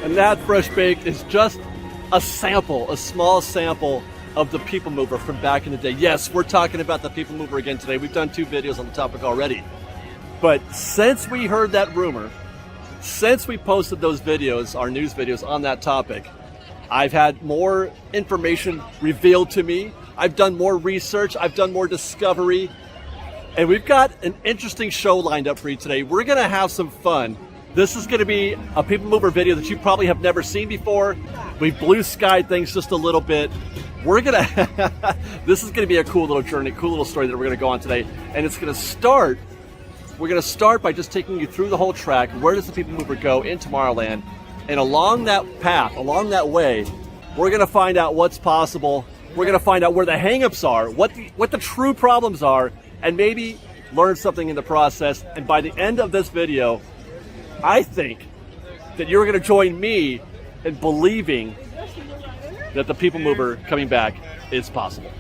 And that fresh baked is just a sample, a small sample of the People Mover from back in the day. Yes, we're talking about the People Mover again today. We've done 2 videos on the topic already. But since we heard that rumor, since we posted those videos, our news videos on that topic, I've had more information revealed to me. I've done more research. I've done more discovery. And we've got an interesting show lined up for you today. We're going to have some fun. This is going to be a People Mover video that you probably have never seen before. We blue skied things just a little bit. We're going to, this is going to be a cool little journey, cool little story that we're going to go on today. And it's going to start, we're going to start by just taking you through the whole track. Where does the People Mover go in Tomorrowland? And along that path, along that way, we're going to find out what's possible. We're going to find out where the hangups are, what the true problems are, and maybe learn something in the process. And by the end of this video, I think that you're going to join me in believing that the People Mover coming back is possible.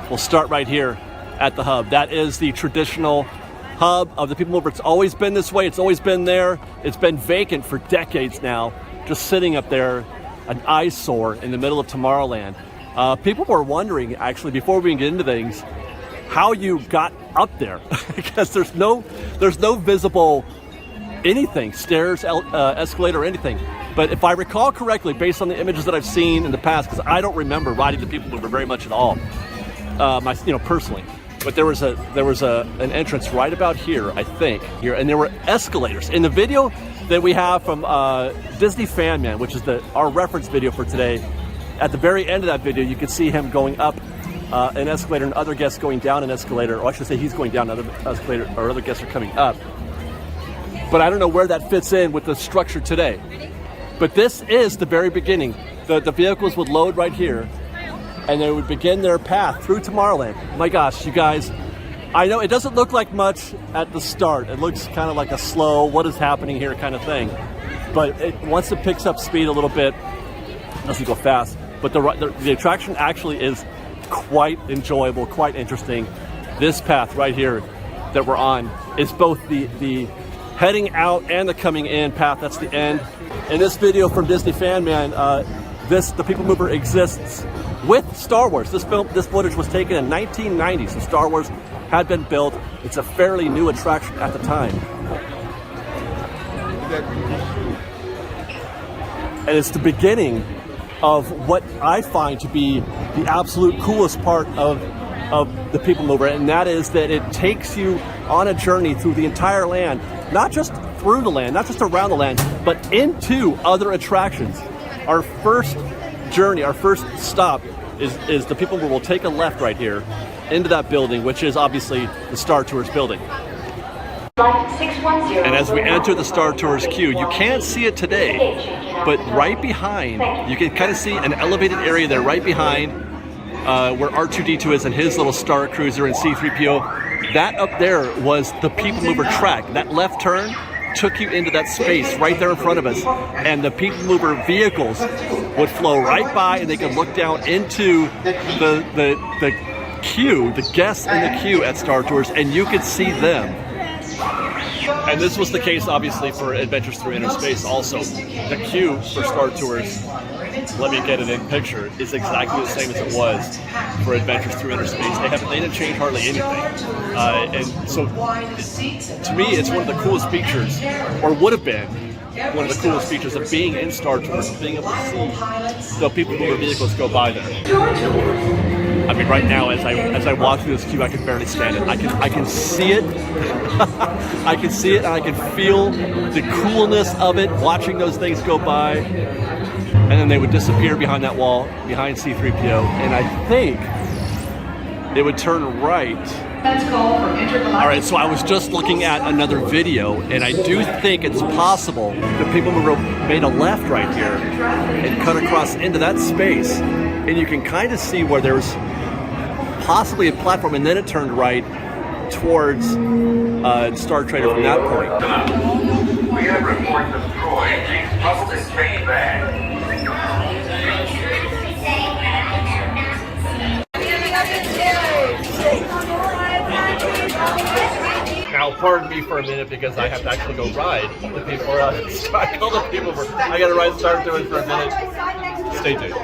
We'll start right here at the hub. That is the traditional hub of the People Mover. It's always been this way. It's always been there. It's been vacant for decades now, just sitting up there, an eyesore in the middle of Tomorrowland. People were wondering, actually, before we can get into things, how you got up there, because there's no visible anything, stairs, escalator, or anything. But if I recall correctly, based on the images that I've seen in the past, because I don't remember riding the People Mover very much at all, personally. But there was an entrance right about here, I think, here, and there were escalators. In the video that we have from Disney Fan Man, which is our reference video for today, at the very end of that video, you can see him going up an escalator and other guests going down an escalator, or I should say he's going down another escalator, or other guests are coming up. But I don't know where that fits in with the structure today. But this is the very beginning. The vehicles would load right here, and they would begin their path through Tomorrowland. My gosh, you guys, I know it doesn't look like much at the start. It looks kind of like a slow, what is happening here kind of thing. But once it picks up speed a little bit, it doesn't go fast. But the attraction actually is quite enjoyable, quite interesting. This path right here that we're on is both the heading out and the coming in path. That's the end. In this video from Disney Fan Man, the People Mover exists with Star Wars. This footage was taken in 1990, so Star Wars had been built. It's a fairly new attraction at the time. And it's the beginning of what I find to be the absolute coolest part of the People Mover, and that is that it takes you on a journey through the entire land, not just through the land, not just around the land, but into other attractions. Our first journey, our first stop is the People Mover will take a left right here into that building, which is obviously the Star Tours building. And as we enter the Star Tours queue, you can't see it today, but right behind, you can kind of see an elevated area there right behind where R2-D2 is in his little Star Cruiser and C-3PO. That up there was the People Mover track. That left turn took you into that space right there in front of us, and the People Mover vehicles would flow right by, and they could look down into the queue, the guests in the queue at Star Tours, and you could see them. And this was the case, obviously, for Adventures Through Inner Space also. The queue for Star Tours, let me get it in picture, is exactly the same as it was for Adventures Through Inner Space. They didn't change hardly anything. And so, to me, it's one of the coolest features, or would have been one of the coolest features of being in Star Tours, being able to see the People Mover vehicles go by there. I mean, right now, as I walk through this queue, I can barely stand it. I can see it. I can see it, and I can feel the coolness of it, watching those things go by. And then they would disappear behind that wall, behind C-3PO, and I think it would turn right. All right, so I was just looking at another video, and I do think it's possible that People Mover made a left right here and cut across into that space, and you can kind of see where there's possibly a platform, and then it turned right towards Star Trader from that point. We have reports of Troy being smuggled and taken back. Now, pardon me for a minute because I have to actually go ride the people. Or I call the people. I got to ride Star Tours for a minute. Stay tuned.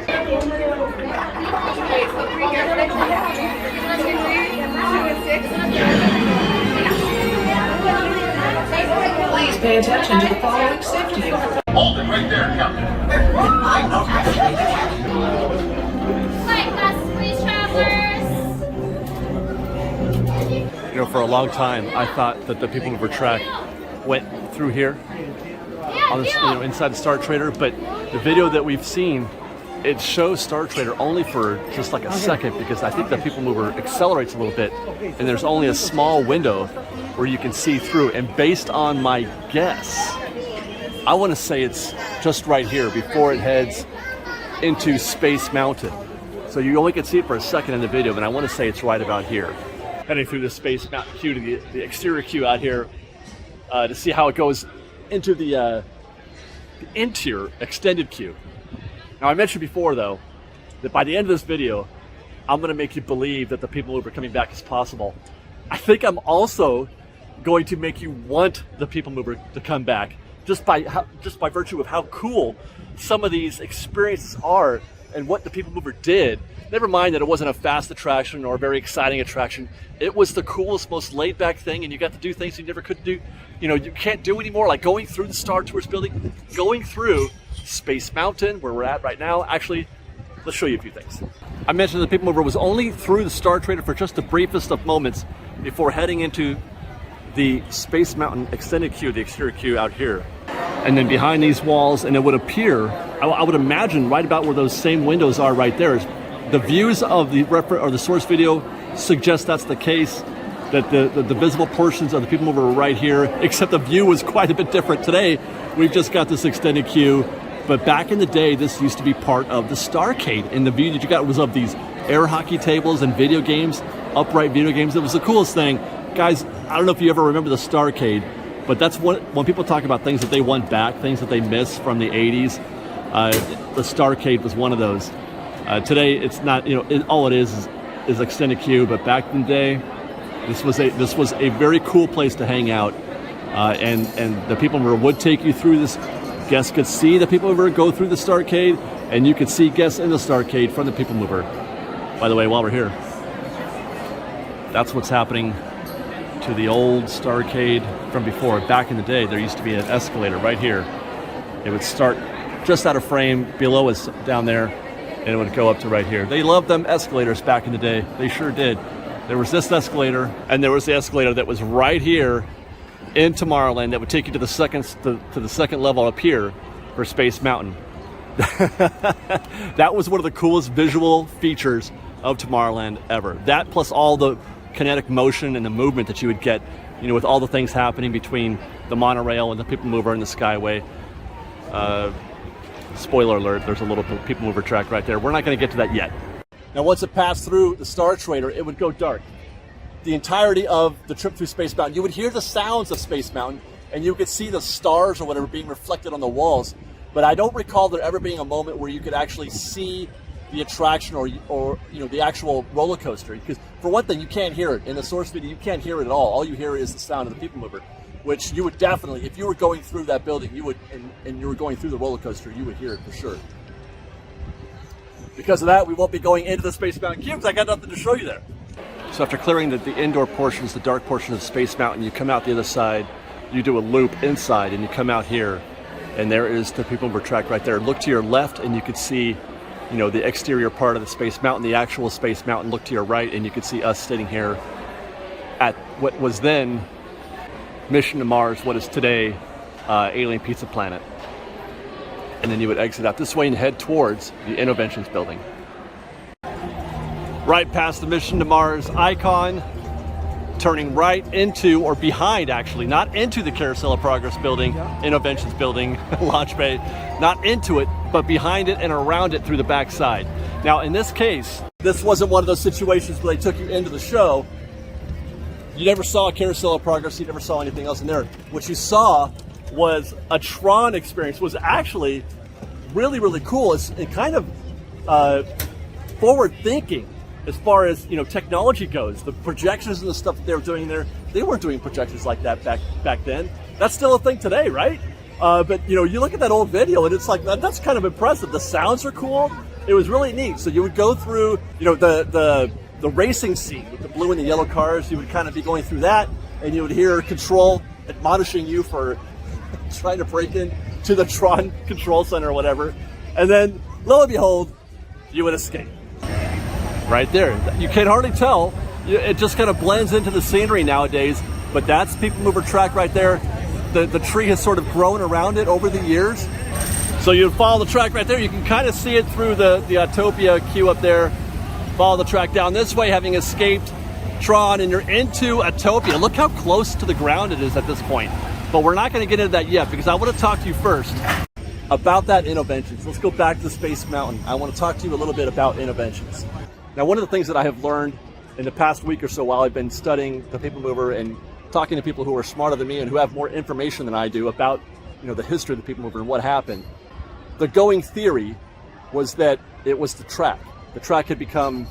Please pay attention to the following safety. Hold it right there, Captain. Flight classes, please, travelers. You know, for a long time, I thought that the people mover track went through here, on this, inside the Star Trader. But the video that we've seen, it shows Star Trader only for just like a second, because I think the people mover accelerates a little bit, and there's only a small window where you can see through. And based on my guess, I want to say it's just right here before it heads into Space Mountain. So you only can see it for a second in the video, but I want to say it's right about here. Heading through the Space Mountain queue to the exterior queue out here to see how it goes into the interior extended queue. Now, I mentioned before, though, that by the end of this video, I'm going to make you believe that the people mover coming back is possible. I think I'm also going to make you want the people mover to come back, just by virtue of how cool some of these experiences are and what the people mover did. Never mind that it wasn't a fast attraction or a very exciting attraction. It was the coolest, most laid-back thing, and you got to do things you never could do. You know, you can't do anymore, like going through the Star Tours building, going through Space Mountain, where we're at right now. Actually, let's show you a few things. I mentioned the people mover was only through the Star Trader for just the briefest of moments before heading into the Space Mountain extended queue, the exterior queue out here. And then behind these walls, and it would appear, I would imagine right about where those same windows are right there. The views of the source video suggest that's the case, that the visible portions of the people mover were right here, except the view was quite a bit different. Today, we've just got this extended queue, but back in the day, this used to be part of the Starcade, and the view that you got was of these air hockey tables and video games, upright video games. It was the coolest thing. Guys, I don't know if you ever remember the Starcade, but that's when people talk about things that they want back, things that they miss from the 80s. The Starcade was one of those. Today, it's not, all it is extended queue, but back in the day, this was a very cool place to hang out, and the people mover would take you through this. Guests could see the people mover go through the Starcade, and you could see guests in the Starcade from the people mover. By the way, while we're here, that's what's happening to the old Starcade from before. Back in the day, there used to be an escalator right here. It would start just out of frame below us down there, and it would go up to right here. They loved them escalators back in the day. They sure did. There was this escalator, and there was the escalator that was right here in Tomorrowland that would take you to the second level up here for Space Mountain. That was one of the coolest visual features of Tomorrowland ever. That plus all the kinetic motion and the movement that you would get, with all the things happening between the monorail and the people mover and the Skyway. Spoiler alert, there's a little people mover track right there. We're not going to get to that yet. Now, once it passed through the Star Trader, it would go dark. The entirety of the trip through Space Mountain, you would hear the sounds of Space Mountain, and you could see the stars or whatever being reflected on the walls. But I don't recall there ever being a moment where you could actually see the attraction or the actual roller coaster. Because for one thing, you can't hear it. In the source video, you can't hear it at all. All you hear is the sound of the people mover, which you would definitely, if you were going through that building, you would, and you were going through the roller coaster, you would hear it for sure. Because of that, we won't be going into the Space Mountain queue because I got nothing to show you there. So after clearing the indoor portions, the dark portion of Space Mountain, you come out the other side, you do a loop inside, and you come out here, and there is the people mover track right there. Look to your left, and you could see, the exterior part of the Space Mountain, the actual Space Mountain. Look to your right, and you could see us sitting here at what was then Mission to Mars, what is today Alien Pizza Planet. And then you would exit out this way and head towards the Innoventions building. Right past the Mission to Mars icon, turning right into, or behind actually, not into the Carousel of Progress building, Innoventions building, launch bay, not into it, but behind it and around it through the back side. Now in this case, this wasn't one of those situations where they took you into the show. You never saw a Carousel of Progress, you never saw anything else in there. What you saw was a Tron experience. Was actually really, really cool. It's kind of forward thinking as far as technology goes, the projections and the stuff that they were doing there, they weren't doing projections like that back then. That's still a thing today, right? But you look at that old video and it's like that's kind of impressive. The sounds are cool. It was really neat. So you would go through the racing scene with the blue and the yellow cars. You would kind of be going through that, and you would hear Control admonishing you for trying to break in to the Tron control center or whatever. And then, lo and behold, you would escape. Right there. You can hardly tell. It just kind of blends into the scenery nowadays. But that's People Mover track right there. The tree has sort of grown around it over the years. So you follow the track right there. You can kind of see it through the Autopia queue up there. Follow the track down this way, having escaped Tron, and you're into Autopia. Look how close to the ground it is at this point. But we're not going to get into that yet because I want to talk to you first about that Innoventions. Let's go back to the Space Mountain. I want to talk to you a little bit about Innoventions. Now, one of the things that I have learned in the past week or so while I've been studying the People Mover and talking to people who are smarter than me and who have more information than I do about the history of the People Mover and what happened, the going theory was that it was the track. The track had become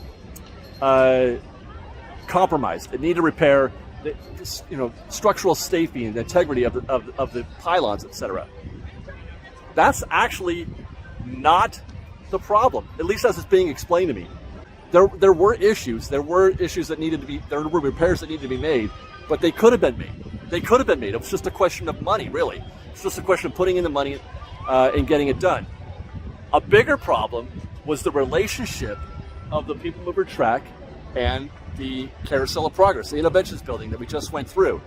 compromised. It needed repair. Structural safety and the integrity of the pylons, etc. That's actually not the problem, at least as it's being explained to me. There were issues. There were issues that needed to be. There were repairs that needed to be made, but they could have been made. They could have been made. It was just a question of money, really. It's just a question of putting in the money and getting it done. A bigger problem was the relationship of the People Mover track and the Carousel of Progress, the Innoventions building that we just went through.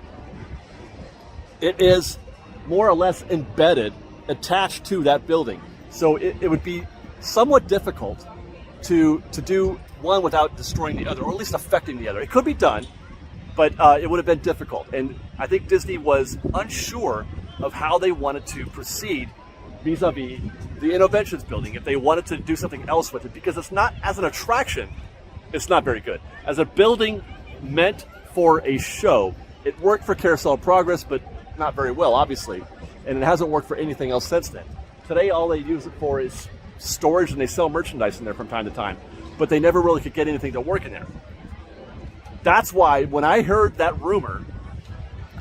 It is more or less embedded, attached to that building. So it would be somewhat difficult to do one without destroying the other, or at least affecting the other. It could be done, but it would have been difficult. And I think Disney was unsure of how they wanted to proceed vis-a-vis the Innoventions building, if they wanted to do something else with it, because it's not, as an attraction, it's not very good. As a building meant for a show, it worked for Carousel of Progress, but not very well, obviously. And it hasn't worked for anything else since then. Today, all they use it for is storage, and they sell merchandise in there from time to time. But they never really could get anything to work in there. That's why when I heard that rumor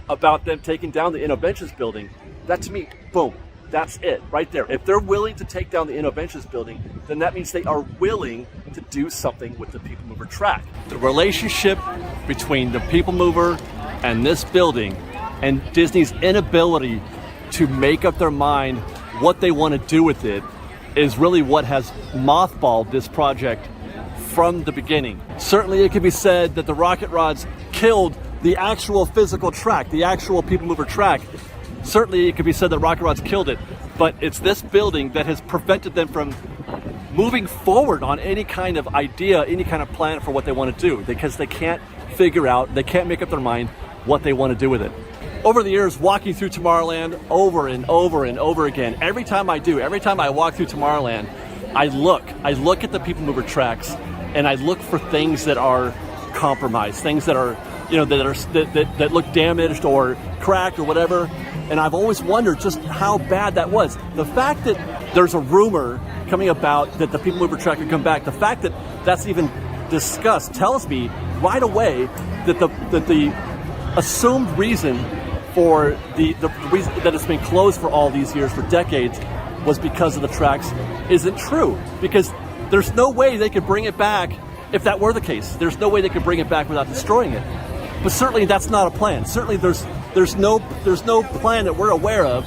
about them taking down the Innoventions building, that to me, boom, that's it right there. If they're willing to take down the Innoventions building, then that means they are willing to do something with the People Mover track. The relationship between the People Mover and this building and Disney's inability to make up their mind what they want to do with it is really what has mothballed this project from the beginning. Certainly it can be said that the rocket rods killed the actual physical track, the actual People Mover track. Certainly it could be said that rocket rods killed it, but it's this building that has prevented them from moving forward on any kind of idea, any kind of plan for what they want to do, because they can't figure out, they can't make up their mind what they want to do with it. Over the years, walking through Tomorrowland over and over and over again, every time I walk through Tomorrowland, I look at the People Mover tracks and I look for things that are compromised, things that are, that look damaged or cracked or whatever. And I've always wondered just how bad that was. The fact that there's a rumor coming about that the People Mover track could come back, the fact that that's even discussed tells me right away that the assumed reason for the reason that it's been closed for all these years, for decades, was because of the tracks isn't true. Because there's no way they could bring it back if that were the case. There's no way they could bring it back without destroying it. But certainly that's not a plan. Certainly there's no plan that we're aware of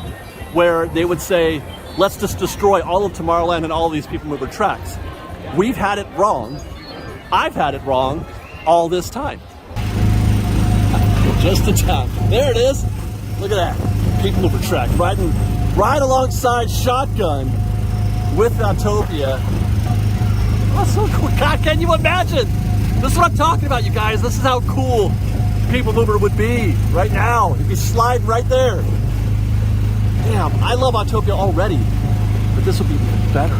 where they would say, let's just destroy all of Tomorrowland and all of these People Mover tracks. We've had it wrong. I've had it wrong all this time. Just in time. There it is. Look at that. People Mover track riding right alongside Shotgun with Autopia. That's so cool. God, can you imagine? This is what I'm talking about, you guys. This is how cool People Mover would be right now. It'd be sliding right there. Damn, I love Autopia already, but this would be better.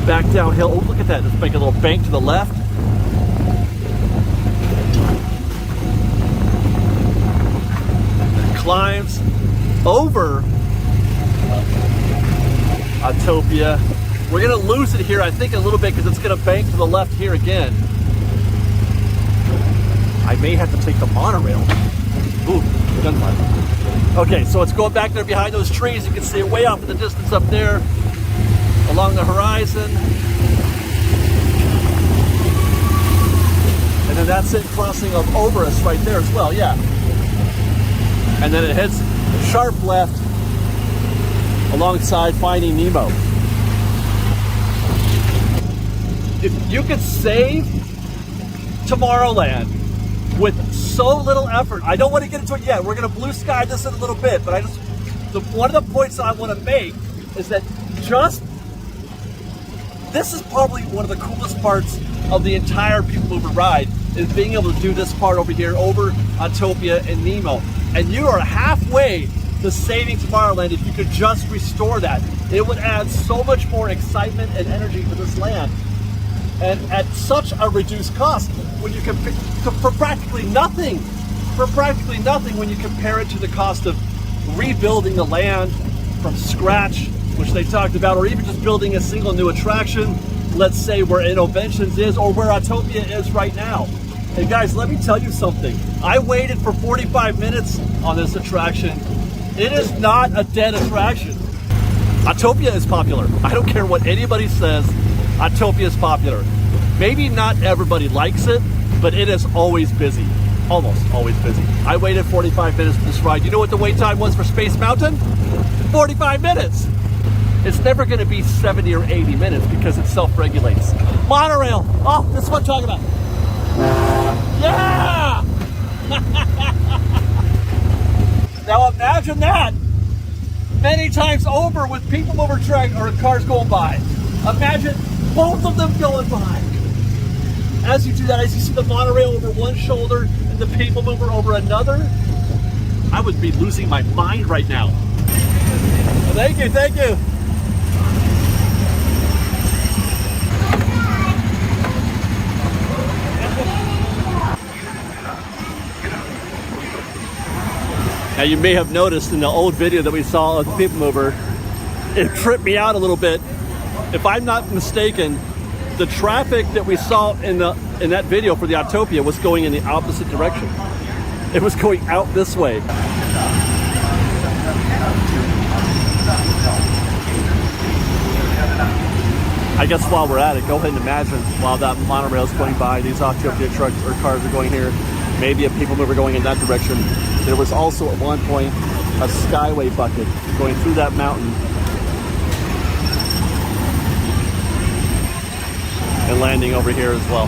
Back downhill. Oh, look at that. Let's make a little bank to the left. It climbs over Autopia. We're gonna lose it here, I think, a little bit because it's gonna bank to the left here again. I may have to take the monorail. Ooh, gunfire. Okay, so it's going back there behind those trees. You can see it way off in the distance up there along the horizon. And then that's it crossing over us right there as well, yeah. And then it heads sharp left alongside Finding Nemo. If you could save Tomorrowland with so little effort, I don't want to get into it yet. We're going to blue sky this in a little bit, but one of the points that I want to make is that this is probably one of the coolest parts of the entire People Mover ride, is being able to do this part over here over Autopia and Nemo. And you are halfway to saving Tomorrowland if you could just restore that. It would add so much more excitement and energy to this land. And at such a reduced cost when you compare for practically nothing when you compare it to the cost of rebuilding the land from scratch, which they talked about, or even just building a single new attraction, let's say where Innovations is or where Autopia is right now. And guys, let me tell you something. I waited for 45 minutes on this attraction. It is not a dead attraction. Autopia is popular. I don't care what anybody says. Autopia is popular. Maybe not everybody likes it, but it is always busy. Almost always busy. I waited 45 minutes for this ride. You know what the wait time was for Space Mountain? 45 minutes. It's never going to be 70 or 80 minutes because it self-regulates. Monorail. Oh, this is what I'm talking about. Yeah! Now imagine that many times over with People Mover track or cars going by. Imagine both of them going by. As you do that, as you see the monorail over one shoulder and the People Mover over another, I would be losing my mind right now. Thank you, thank you. Now you may have noticed in the old video that we saw of the People Mover, it tripped me out a little bit. If I'm not mistaken, the traffic that we saw in that video for the Autopia was going in the opposite direction. It was going out this way. I guess while we're at it, go ahead and imagine while that monorail is going by, these Autopia trucks or cars are going here, maybe a People Mover going in that direction. There was also at one point a Skyway bucket going through that mountain and landing over here as well.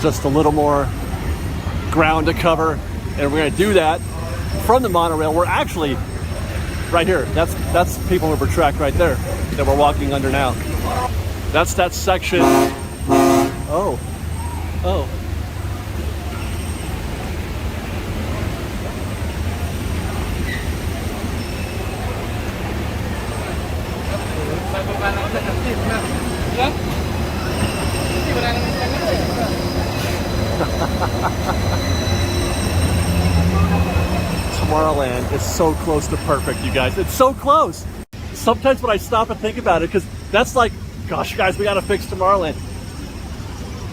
Just a little more ground to cover, and we're going to do that from the monorail. We're actually right here. That's People Mover track right there that we're walking under now. That's that section. Oh. Tomorrowland is so close to perfect, you guys. It's so close. Sometimes when I stop and think about it, because that's like, gosh, guys, we got to fix Tomorrowland.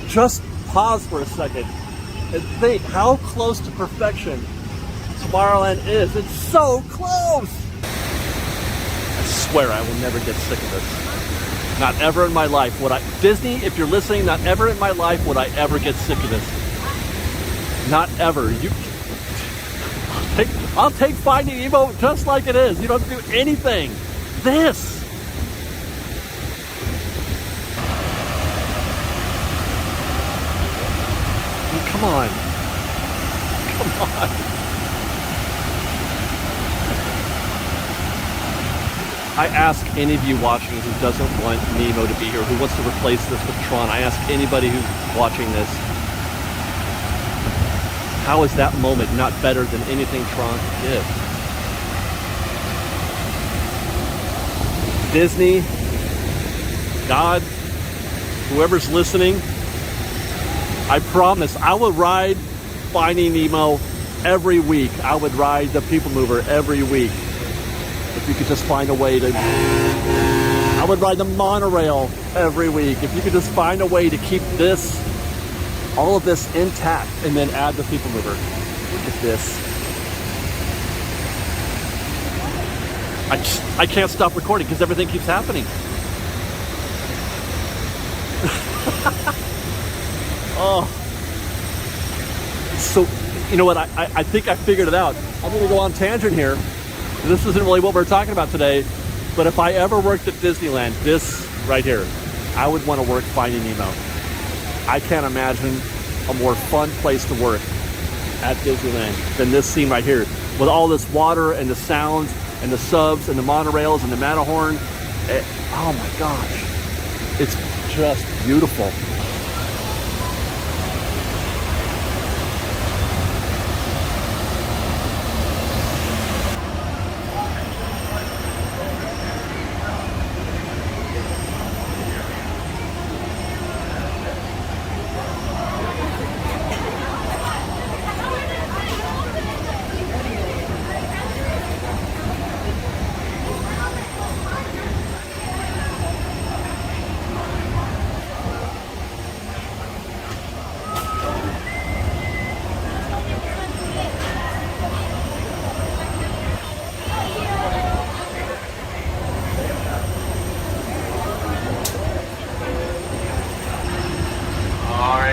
Just pause for a second and think how close to perfection Tomorrowland is. It's so close. I swear I will never get sick of this. Not ever in my life would I. Disney, if you're listening, not ever in my life would I ever get sick of this. Not ever. I'll take Finding Nemo just like it is. You don't have to do anything. This. Come on. Come on. I ask any of you watching who doesn't want Nemo to be here, who wants to replace this with Tron, I ask anybody who's watching this, how is that moment not better than anything Tron did? Disney, God, whoever's listening, I promise I will ride Finding Nemo every week. I would ride the People Mover every week. If you could just find a way to... I would ride the monorail every week. If you could just find a way to keep this, all of this intact, and then add the People Mover. Look at this. I can't stop recording because everything keeps happening. Oh. So, you know what? I think I figured it out. I'm going to go on tangent here. This isn't really what we're talking about today, but if I ever worked at Disneyland, this right here, I would want to work Finding Nemo. I can't imagine a more fun place to work at Disneyland than this scene right here, with all this water and the sounds and the subs and the monorails and the Matterhorn. Oh my gosh, it's just beautiful.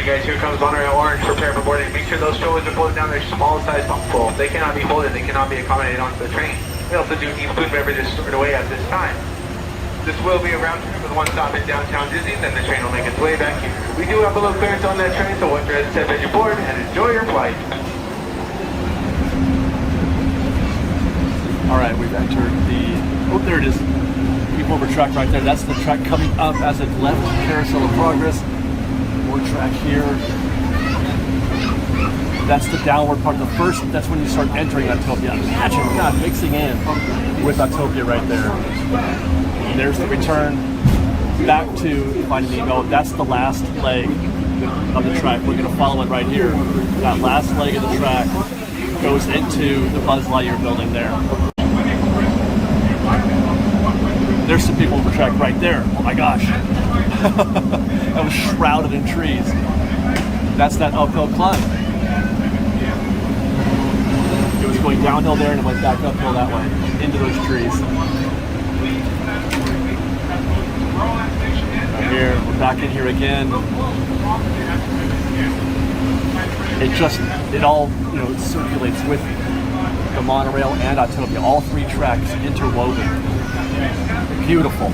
Guys, here comes monorail orange. Prepare for boarding. Make sure those strollers are folded down their small size pump full. They cannot be folded. They cannot be accommodated onto the train. We also do need food and beverages stored away at this time. This will be a round trip with one stop in downtown Disney, then the train will make its way back here. We do have a little clearance on that train, so once you're at as you board and enjoy your flight. All right, we've entered the, oh, there it is. People Mover track right there. That's the track coming up as it left Carousel of Progress. More track here. That's the downward part. The first, that's when you start entering Autopia. Imagine, God, mixing in with Autopia right there. And there's the return back to Finding Nemo. That's the last leg of the track. We're going to follow it right here. That last leg of the track goes into the Buzz Lightyear building there. There's some People Mover track right there. Oh my gosh. That was shrouded in trees. That's that uphill climb. It was going downhill there and it went back uphill that way, into those trees. Right here, we're back in here again. It all, you know, it circulates with the monorail and Autopia. All three tracks interwoven. Beautiful.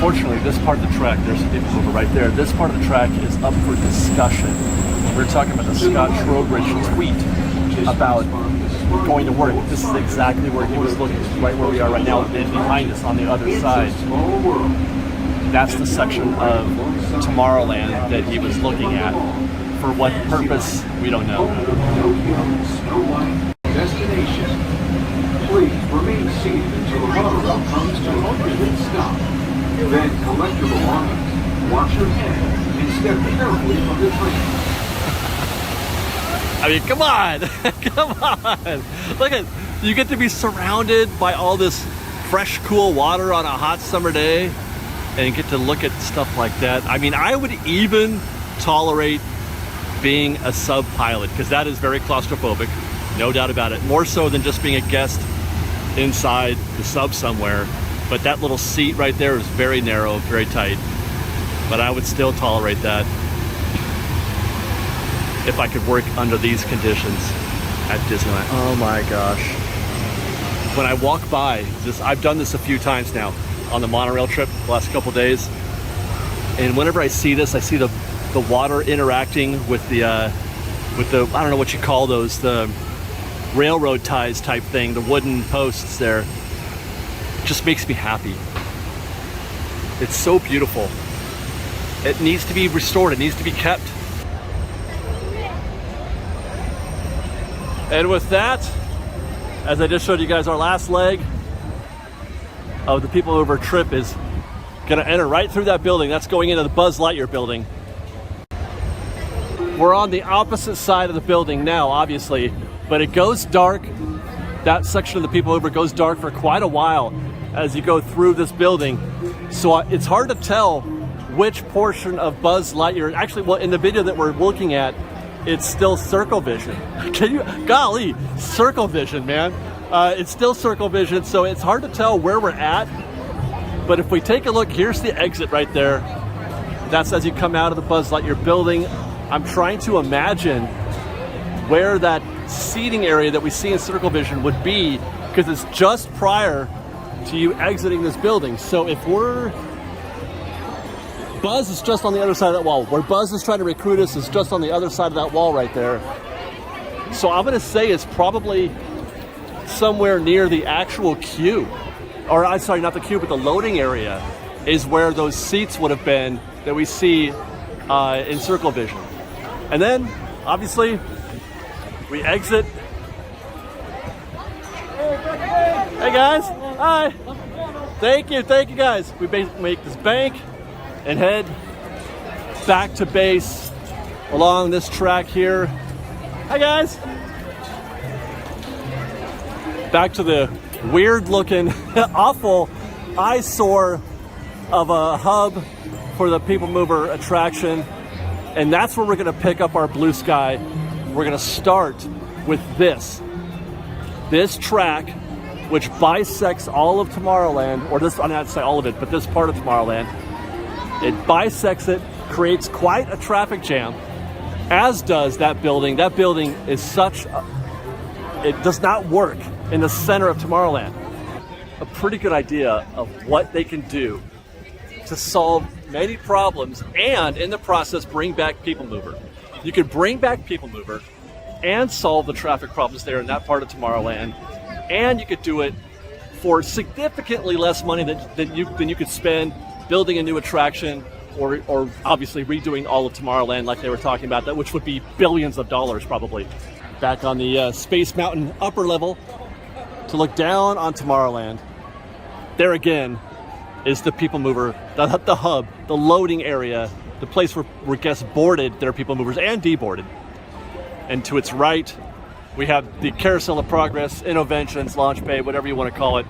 Unfortunately, this part of the track, there's some People Mover right there. This part of the track is up for discussion. We're talking about the Scott Trowbridge tweet about going to work. This is exactly where he was looking, right where we are right now, and behind us on the other side. That's the section of Tomorrowland that he was looking at. For what purpose, we don't know. Destination. Please remain seated until the monorail comes to a complete stop. Then collect your belongings, wash your hands, and step carefully from the train. I mean, come on, come on. Look at, you get to be surrounded by all this fresh, cool water on a hot summer day and get to look at stuff like that. I mean, I would even tolerate being a sub pilot because that is very claustrophobic, no doubt about it. More so than just being a guest inside the sub somewhere. But that little seat right there is very narrow, very tight. But I would still tolerate that. if I could work under these conditions at Disneyland. Oh my gosh. When I walk by this, I've done this a few times now on the monorail trip the last couple days. And whenever I see this, I see the water interacting with the, I don't know what you call those, the railroad ties type thing, the wooden posts there. It just makes me happy. It's so beautiful. It needs to be restored, it needs to be kept. And with that, as I just showed you guys, our last leg of the People Mover trip is gonna enter right through that building. That's going into the Buzz Lightyear building. We're on the opposite side of the building now, obviously, but it goes dark. That section of the People Mover goes dark for quite a while as you go through this building. So it's hard to tell which portion of Buzz Lightyear, actually, well, in the video that we're looking at, it's still circle vision. Can you, golly, circle vision, man. It's still circle vision, so it's hard to tell where we're at. But if we take a look, here's the exit right there. That's as you come out of the Buzz Lightyear building. I'm trying to imagine where that seating area that we see in circle vision would be, because it's just prior to you exiting this building. So if Buzz is just on the other side of that wall. Where Buzz is trying to recruit us is just on the other side of that wall right there. So I'm gonna say it's probably somewhere near the actual queue. Or I'm sorry, not the queue, but the loading area is where those seats would have been that we see in circle vision. And then, obviously, we exit. Hey guys, hi. Thank you guys. We make this bank and head back to base along this track here. Hi guys. Back to the weird looking, awful eyesore of a hub for the People Mover attraction. And that's where we're gonna pick up our blue sky. We're gonna start with this track, which bisects all of Tomorrowland, or this, I'm not saying all of it, but this part of Tomorrowland. It bisects it, creates quite a traffic jam, as does that building. That building is it does not work in the center of Tomorrowland. A pretty good idea of what they can do to solve many problems and in the process bring back People Mover. You could bring back People Mover and solve the traffic problems there in that part of Tomorrowland, and you could do it for significantly less money than you could spend building a new attraction or obviously redoing all of Tomorrowland like they were talking about, that which would be billions of dollars probably. Back on the Space Mountain upper level to look down on Tomorrowland. There again is the People Mover, the hub, the loading area, the place where guests boarded their People Movers and deboarded. And to its right, we have the Carousel of Progress, Innoventions, Launch Bay, whatever you want to call it.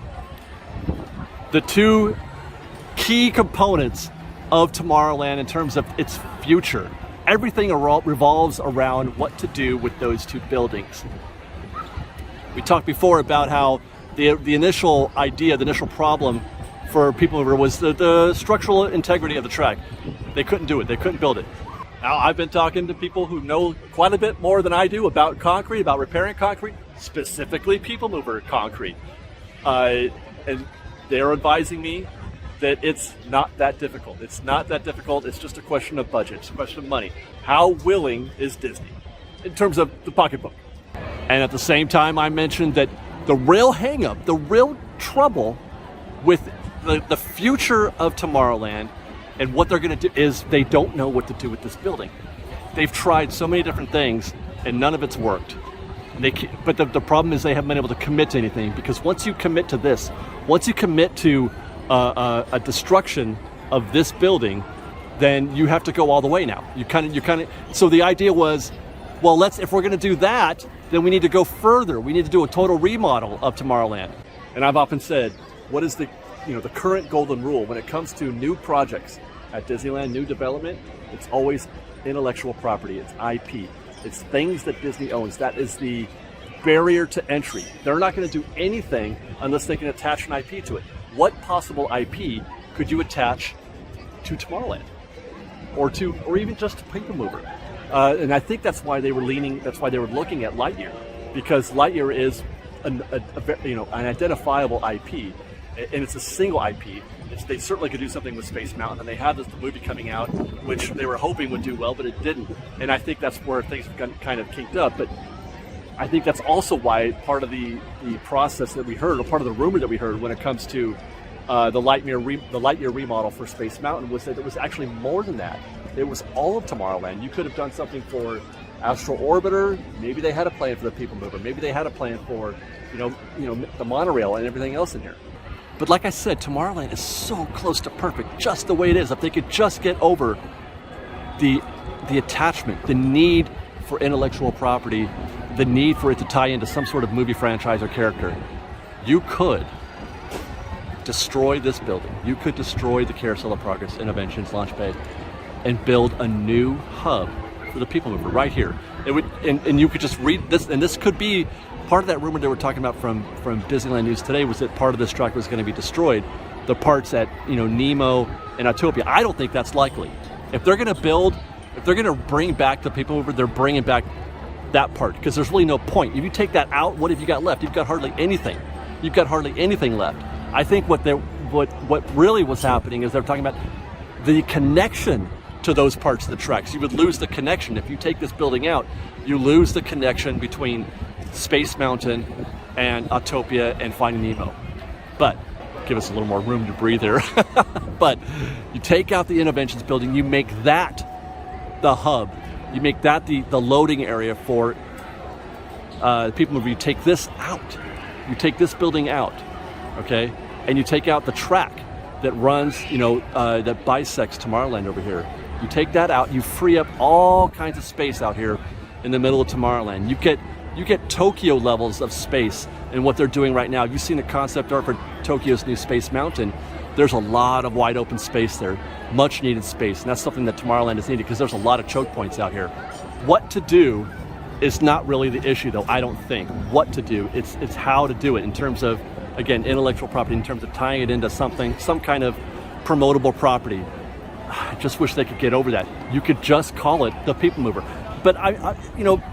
The two key components of Tomorrowland in terms of its future. Everything revolves around what to do with those two buildings. We talked before about how the initial idea, the initial problem for People Mover was the structural integrity of the track. They couldn't do it, they couldn't build it. Now, I've been talking to people who know quite a bit more than I do about concrete, about repairing concrete, specifically People Mover concrete. And they're advising me that it's not that difficult. It's not that difficult. It's just a question of budget. It's a question of money. How willing is Disney in terms of the pocketbook? And at the same time, I mentioned that the real hang-up, the real trouble with the future of Tomorrowland and what they're going to do is they don't know what to do with this building. They've tried so many different things and none of it's worked. But the problem is they haven't been able to commit to anything, because once you commit to this, once you commit to a destruction of this building, then you have to go all the way now. You kind of. So the idea was, well, if we're going to do that, then we need to go further. We need to do a total remodel of Tomorrowland. And I've often said, what is the current golden rule when it comes to new projects at Disneyland, new development? It's always intellectual property. It's IP. It's things that Disney owns. That is the barrier to entry. They're not going to do anything unless they can attach an IP to it. What possible IP could you attach to Tomorrowland, or even just to People Mover? And I think that's why they were looking at Lightyear, because Lightyear is an identifiable IP, and it's a single IP. They certainly could do something with Space Mountain, and they have this movie coming out, which they were hoping would do well, but it didn't. And I think that's where things have gotten kind of kinked up. But I think that's also why part of the process that we heard, or part of the rumor that we heard when it comes to the Lightyear remodel for Space Mountain, was that it was actually more than that. It was all of Tomorrowland. You could have done something for Astral Orbiter. Maybe they had a plan for the People Mover. Maybe they had a plan for, the monorail and everything else in here. But like I said, Tomorrowland is so close to perfect, just the way it is. If they could just get over the attachment, the need for intellectual property, the need for it to tie into some sort of movie franchise or character, you could destroy this building. You could destroy the Carousel of Progress Innovations Launch Bay and build a new hub for the People Mover right here. It would, and you could just read this, and this could be part of that rumor they were talking about from Disneyland News today, was that part of this track was going to be destroyed. The parts at Nemo and Autopia. I don't think that's likely. If they're going to bring back the People Mover, they're bringing back that part, because there's really no point. If you take that out, what have you got left? You've got hardly anything. You've got hardly anything left. I think what really was happening is they're talking about the connection to those parts of the tracks. You would lose the connection. If you take this building out, you lose the connection between Space Mountain and Autopia and Finding Nemo. But give us a little more room to breathe here. But you take out the Innovations building, you make that the hub. You make that the loading area for People Mover. You take this out. You take this building out, okay? And you take out the track that runs, that bisects Tomorrowland over here. You take that out, you free up all kinds of space out here in the middle of Tomorrowland. You get Tokyo levels of space in what they're doing right now. You've seen the concept art for Tokyo's new Space Mountain. There's a lot of wide open space there, much needed space, and that's something that Tomorrowland is needed, because there's a lot of choke points out here. What to do is not really the issue, though, I don't think. What to do, it's how to do it in terms of, again, intellectual property, in terms of tying it into something, some kind of promotable property. I just wish they could get over that. You could just call it the People Mover. But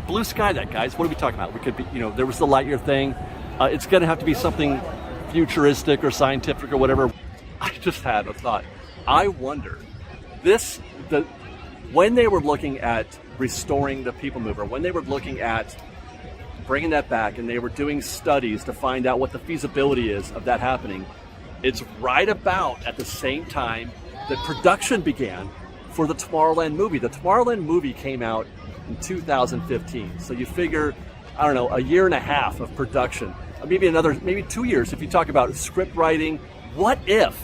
blue sky that, guys. What are we talking about? We could be, there was the Lightyear thing. It's going to have to be something futuristic or scientific or whatever. I just had a thought. I wonder, when they were looking at restoring the People Mover, when they were looking at bringing that back, and they were doing studies to find out what the feasibility is of that happening, it's right about at the same time that production began for the Tomorrowland movie. The Tomorrowland movie came out in 2015. So you figure, I don't know, a year and a half of production, maybe 2 years if you talk about script writing. What if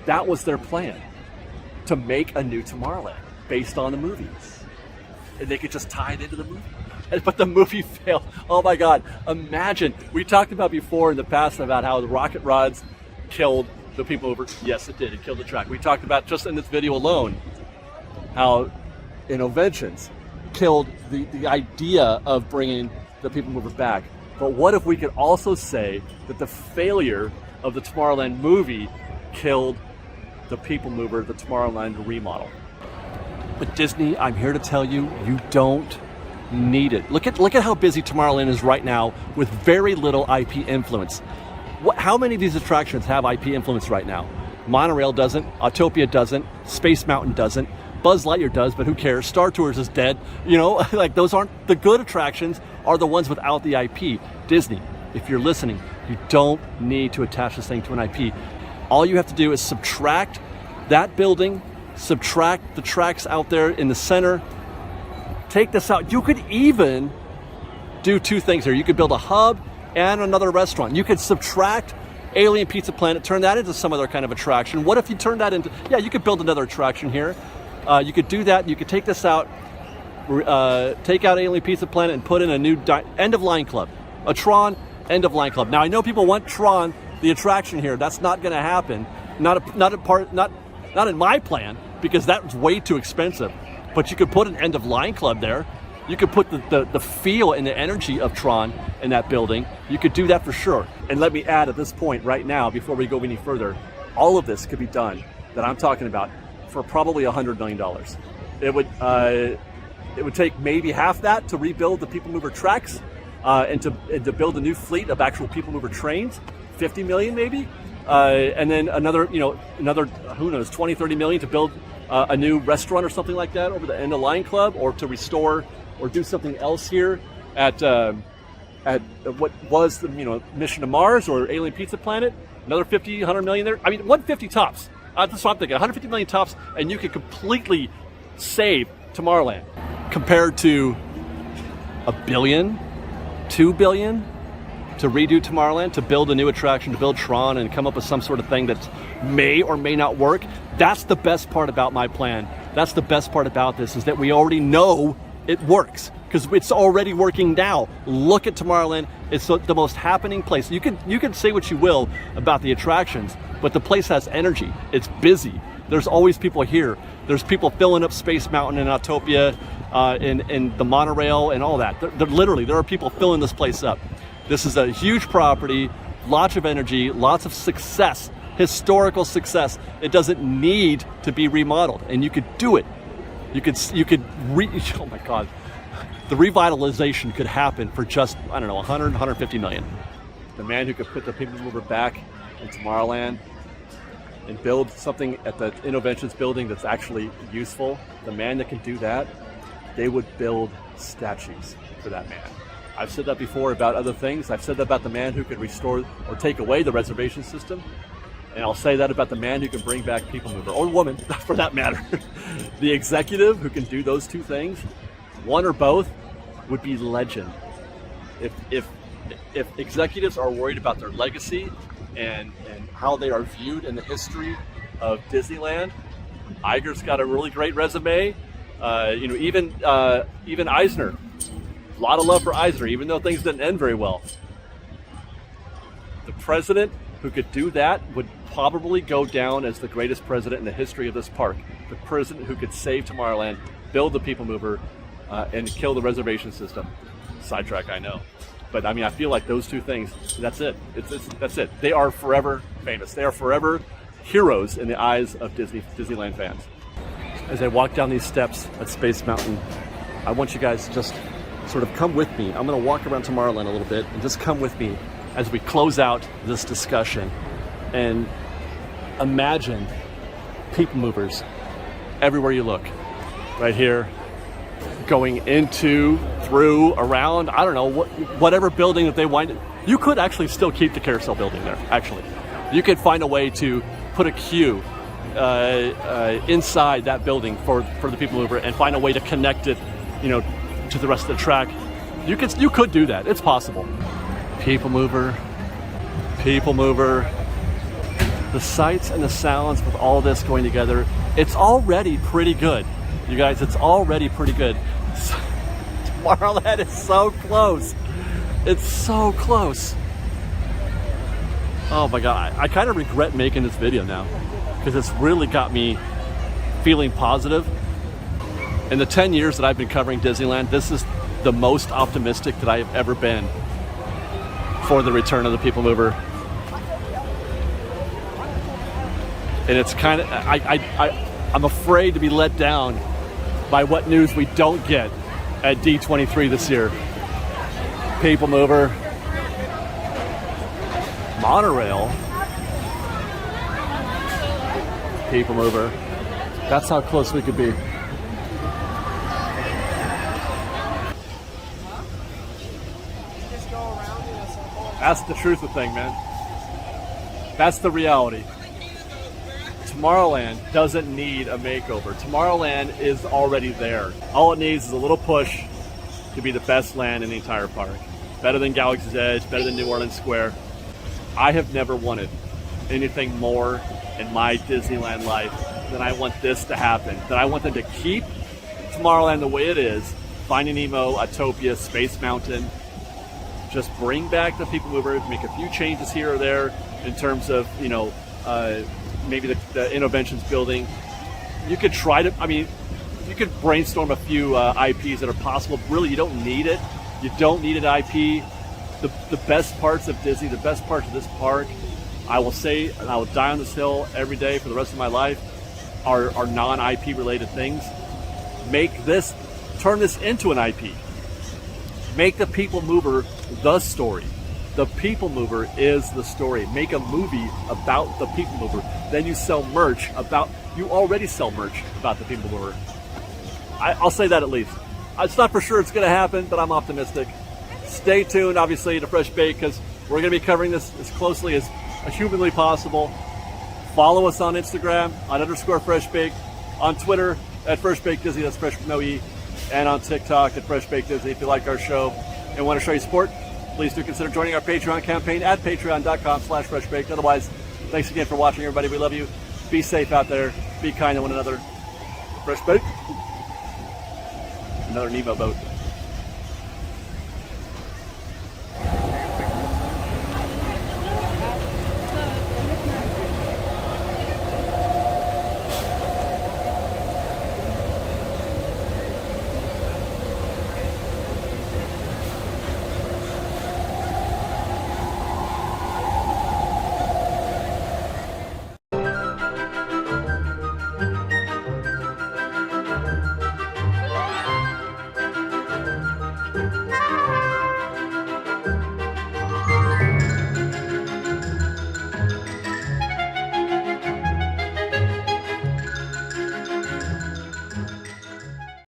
that was their plan, to make a new Tomorrowland based on the movies? And they could just tie it into the movie. But the movie failed. Oh my God, imagine. We talked about before in the past about how the rocket rods killed the People Mover. Yes, it did. It killed the track. We talked about, just in this video alone, how Innovations killed the idea of bringing the People Mover back. But what if we could also say that the failure of the Tomorrowland movie killed the People Mover, the Tomorrowland remodel? But Disney, I'm here to tell you, you don't need it. Look at how busy Tomorrowland is right now with very little IP influence. How many of these attractions have IP influence right now? Monorail doesn't, Autopia doesn't, Space Mountain doesn't, Buzz Lightyear does, but who cares? Star Tours is dead. Like, those aren't the good attractions, are the ones without the IP. Disney, if you're listening, you don't need to attach this thing to an IP. All you have to do is subtract that building, subtract the tracks out there in the center, take this out. You could even do two things here. You could build a hub and another restaurant. You could subtract Alien Pizza Planet, turn that into some other kind of attraction. What if you turn that into, you could build another attraction here. You could do that. You could take this out, take out Alien Pizza Planet and put in a new End of Line Club, a Tron End of Line Club. Now, I know people want Tron, the attraction here. That's not going to happen. Not in my plan, because that's way too expensive. But you could put an End of Line Club there. You could put the feel and the energy of Tron in that building. You could do that for sure. And let me add at this point right now, before we go any further, all of this could be done that I'm talking about for probably $100 million. It would, It would take maybe half that to rebuild the People Mover tracks and to build a new fleet of actual People Mover trains. 50 million maybe, and then another who knows, 20, 30 million to build a new restaurant or something like that over the end of Lion Club, or to restore or do something else here at what was the Mission to Mars or Alien Pizza Planet. Another 50, 100 million there. I mean, 150 tops. That's what I'm thinking. 150 million tops, and you could completely save Tomorrowland compared to $1 billion, $2 billion to redo Tomorrowland, to build a new attraction, to build Tron, and come up with some sort of thing that may or may not work. That's the best part about my plan. That's the best part about this, is that we already know it works, because it's already working now. Look at Tomorrowland. It's the most happening place. You can say what you will about the attractions, but the place has energy. It's busy. There's always people here. There's people filling up Space Mountain and Autopia, in the monorail and all that. There are people filling this place up. This is a huge property, lots of energy, lots of success, historical success. It doesn't need to be remodeled, and you could do it. Oh my God. The revitalization could happen for just, I don't know, 100, 150 million. The man who could put the People Mover back in Tomorrowland and build something at the Innovations building that's actually useful, the man that can do that, they would build statues for that man. I've said that before about other things. I've said that about the man who could restore or take away the reservation system. And I'll say that about the man who can bring back People Mover, or woman, for that matter. The executive who can do those two things, one or both, would be legend. If executives are worried about their legacy and how they are viewed in the history of Disneyland, Iger's got a really great resume. Even Eisner. A lot of love for Eisner, even though things didn't end very well. The president who could do that would probably go down as the greatest president in the history of this park. The president who could save Tomorrowland, build the People Mover, and kill the reservation system. Sidetrack, I know. But I mean, I feel like those two things, that's it. That's it. They are forever famous. They are forever heroes in the eyes of Disneyland fans. As I walk down these steps at Space Mountain, I want you guys to just sort of come with me. I'm going to walk around Tomorrowland a little bit and just come with me as we close out this discussion, and imagine People Movers everywhere you look. Right here, going into, through, around, I don't know, whatever building that they wind up. You could actually still keep the carousel building there, actually. You could find a way to put a queue inside that building for the People Mover and find a way to connect it, to the rest of the track. You could do that. It's possible. People Mover. The sights and the sounds with all this going together, it's already pretty good. You guys, it's already pretty good. Tomorrowland is so close. It's so close. Oh my God, I kind of regret making this video now, because it's really got me feeling positive. In the 10 years that I've been covering Disneyland, this is the most optimistic that I have ever been for the return of the People Mover. And it's kind of, I'm afraid to be let down by what news we don't get at D23 this year. People Mover, monorail, People Mover. That's how close we could be. That's the truth of the thing, man. That's the reality. Tomorrowland doesn't need a makeover. Tomorrowland is already there. All it needs is a little push to be the best land in the entire park. Better than Galaxy's Edge, better than New Orleans Square. I have never wanted anything more in my Disneyland life than I want this to happen. That I want them to keep Tomorrowland the way it is. Finding Nemo, Autopia, Space Mountain. Just bring back the People Mover, make a few changes here or there in terms of, maybe the Innovations building. You could try to, you could brainstorm a few IPs that are possible. Really, you don't need it. You don't need an IP. The best parts of Disney, the best parts of this park, I will say, and I will die on this hill every day for the rest of my life, are non-IP related things. Make this turn this into an IP. Make the people mover the story. The people mover is the story. Make a movie about the people mover. Then you sell merch about, you already sell merch about the people mover. I'll say that at least. It's not for sure it's going to happen, but I'm optimistic. Stay tuned, obviously, to Fresh Bake, because we're going to be covering this as closely as humanly possible. Follow us on Instagram on _FreshBake, on Twitter at FreshBakeDisney, that's Fresh with no E, and on TikTok at FreshBakeDisney. If you like our show and want to show your support, please do consider joining our Patreon campaign at patreon.com/FreshBaked. Otherwise, thanks again for watching, everybody. We love you. Be safe out there. Be kind to one another. Fresh Bake. Another Nemo boat.